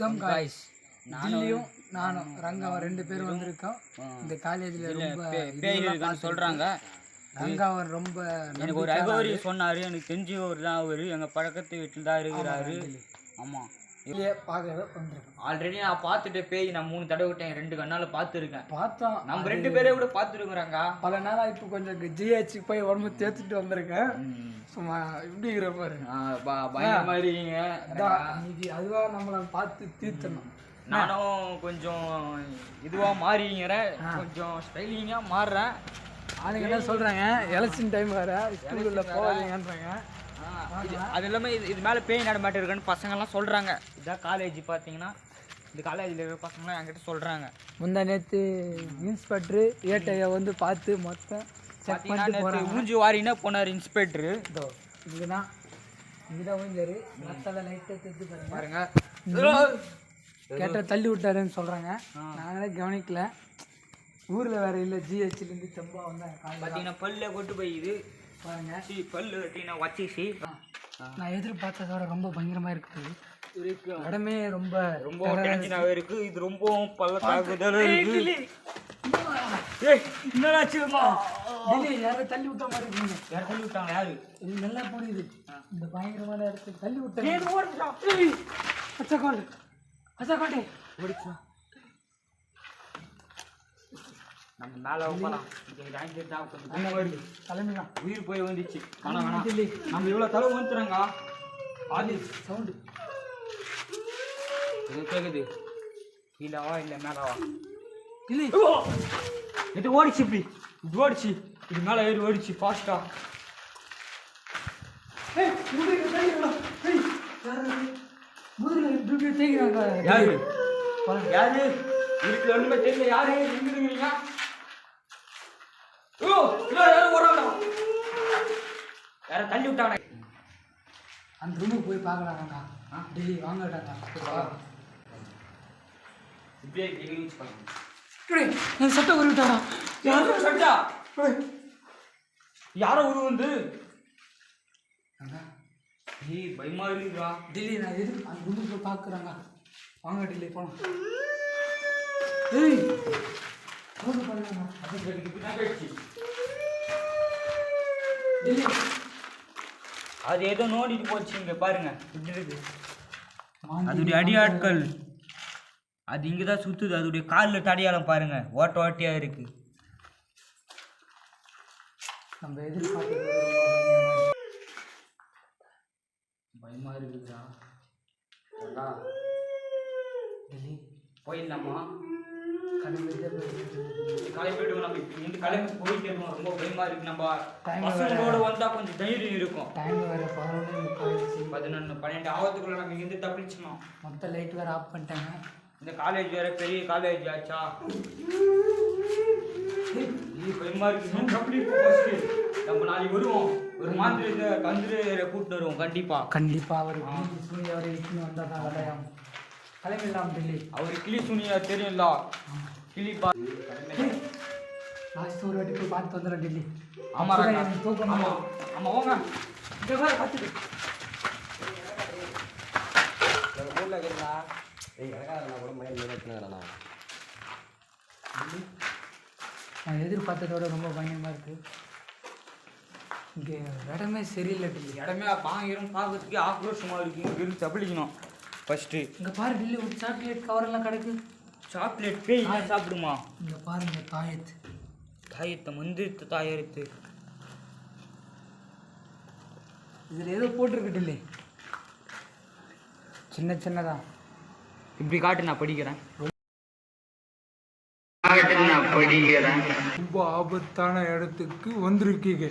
Guys தில்லியும் நானும் ரங்காவும் ரெண்டு பேரும் வந்திருக்கோம். இந்த காலேஜில் ரொம்ப பேர் சொல்கிறாங்க. ரங்காவன் ரொம்ப எனக்கு ஒரு அகோரி சொன்னார். எனக்கு தெரிஞ்சவர் தான் அவர். எங்கள் பழக்கத்து வீட்டில் தான் இருக்கிறாரு. ஆமாம், இல்லையே பார்க்க வந்துருக்கோம். ஆல்ரெடி நான் பார்த்துட்டு பேய் நான் 3 தடவை விட்டேன். 2 கண்ணால் பார்த்துருக்கேன். பார்த்தோம், நம்ம 2 பேரே கூட பார்த்துருக்குறாங்க. பல நாளாக இப்போ கொஞ்சம் ஜிஹெச் போய் உடம்பு தேர்த்துட்டு வந்திருக்கேன். சும்மா இப்படி இருக்கிற மாதிரி மாதிரிங்க. அதுவாக நம்மளை பார்த்து தீர்த்தணும். நானும் கொஞ்சம் இதுவாக மாறிங்கிறேன், கொஞ்சம் ஸ்டைலிங்காக மாறுறேன். ஆளுங்க என்ன சொல்கிறாங்க, எலெக்ஷன் டைம் வேறு ஸ்கூலில் போகாதீங்கன்றாங்க. அது இல்லாமல் இது மேலே பேய் நடமாட்டம் இருக்குன்னு பசங்கள்லாம் சொல்கிறாங்க. இதான் காலேஜ் பார்த்தீங்கன்னா, இந்த காலேஜில் இருக்கிற பசங்களாம் என்கிட்ட சொல்கிறாங்க. முந்தா நேற்று இன்ஸ்பெக்டரு ஏட்டையை வந்து பார்த்து மொத்தம் செக் பண்ணிட்டு போகிறாங்க. மூஞ்சி வாரின்னா போனார் இன்ஸ்பெக்டரு. இதோ இங்கேதான் ஊஞ்சாரு. மற்ற லைட்டாக தெரிஞ்சு பாருங்க. கேட்டால் தள்ளி விட்டாருன்னு சொல்கிறாங்க. நாங்களே கவனிக்கல. ஊரில் வேறு இல்லை. ஜிஹெச்லேருந்து செம்பா வந்தாங்க. பார்த்தீங்கன்னா பல்ல கொட்டு போயிது பாருங்க. பல்லு கட்டினா வச்சிச்சு. நான் எதிர்பார்த்ததோட ரொம்ப பயங்கரமாக இருக்குது. இடமே ரொம்ப ரொம்ப டென்ஷனாகவே இருக்குது. இது ரொம்ப பல்ல தாக்குதல் இருக்குது. என்னடாச்சுமா யாரும் தள்ளி விட்ட மாதிரி இருக்குங்க. யாரும் தள்ளி விட்டாங்க? யாரு? இது நல்லா புரியுது. இந்த பயங்கரமான இடத்துக்கு தள்ளி விட்டாங்க. அச்சாக்கோட்டை ஓடிச்சா. நம்ம மேலே போகலாம். கிளம்பிடலாம். உயிர் போய் வந்துச்சு. ஆனால் நம்ம இவ்வளோ தலை வந்துடுறாங்க. ஆதி சவுண்டு இது கேட்குது. கீழாவா இல்லை மேலாவா? இல்லை, இது ஓடிச்சு. இப்படி இது ஓடிச்சு. இது மேலே ஏறி ஓடிச்சு ஃபாஸ்ட்டாக. யாரு யாரு வீட்டுல ஒண்ணுமே தெரியல. யாரு எங்க யார தள்ளி விட்டாங்க. அந்த ரூமுக்கு போய் பார்க்கலாங்க. டெல்லி வாங்கட்டாங்க. சட்டை ஒரு விட்டாரா? யாரும் சட்டா யாரோ ஒரு வந்து பயமா இருக்குதா? டெல்லி நான் எது அந்த ரூமுக்கு போய் பார்க்குறாங்க. வாங்க டெல்லி போகலாம். அது ஏதோ நோண்டிட்டு போச்சு. இங்க பாருங்க இப்படி இருக்கு. அதோடைய அடியாட்கள் அது இங்கதான் சுத்துது. அதோடைய காலில் தடையாளம் பாருங்க, ஓட்ட ஓட்டையா இருக்கு. நம்ம எதிர்பார்த்து பயமா இருக்குதா? டெல்லி போயிடலாமா? கிளம்பிடுவோம். நம்ம இந்த கிளம்பி போயிட்டு இருக்கோம். ரொம்ப பயமா இருக்கு. நம்ம பசங்களோட வந்தா கொஞ்சம் தைரியம் இருக்கும். டைம் வேற 11 12 ஆவதுக்குள்ள நம்ம இங்கிருந்து தப்பிச்சோம். மொத்த லைட் வேற ஆஃப் பண்ணிட்டாங்க. இந்த காலேஜ் வேற பெரிய காலேஜ் ஆச்சா. இது பயமா இருக்கு. எப்படி நம்ம நாளைக்கு வருவோம். ஒரு மாதிரி இந்த கந்திர கூப்பிட்டு வருவோம். கண்டிப்பா அவர் சூனியாவை இட்டுன்னு வந்தால் தான் விளையாம். கிளம்பிடலாம் டெல்லி. அவர் கிளி சூனியா தெரியும்ல. கிளி லாஸ்ட் ஒரு வாட்டி போய் பார்த்து வந்துடுறேன் டெல்லி. ஆமாம் தூக்கம். ஆமாம் ஆமாம் வாங்க. இங்கே வேறு பார்த்துட்டு ஊரில் கேட்கலா. கூட மயில நான் எதிர்பார்த்ததோட ரொம்ப பயங்கரமாக இருக்குது. இங்கே இடமே சரியில்லை டெல்லி. இடமே பாங்கிரும் பார்க்கறதுக்கு ஆக்ரோஷமாக இருக்குது. இங்கே இருந்து தப்பிக்கணும் ஃபஸ்ட்டு. இங்கே பாரு டெல்லி, ஒரு சாக்லேட் கவரெல்லாம் கிடக்கு. சாக்லேட் பேய் சாப்பிடுமா? இங்கே பாருங்க தாயத்தை மந்திரித்த தாயத்து. இதில் ஏதோ போட்டிருக்கு டெல்லி. சின்னதா இப்படி காட்டு, நான் படிக்கிறேன். ரொம்ப ஆபத்தான இடத்துக்கு வந்திருக்கீங்க.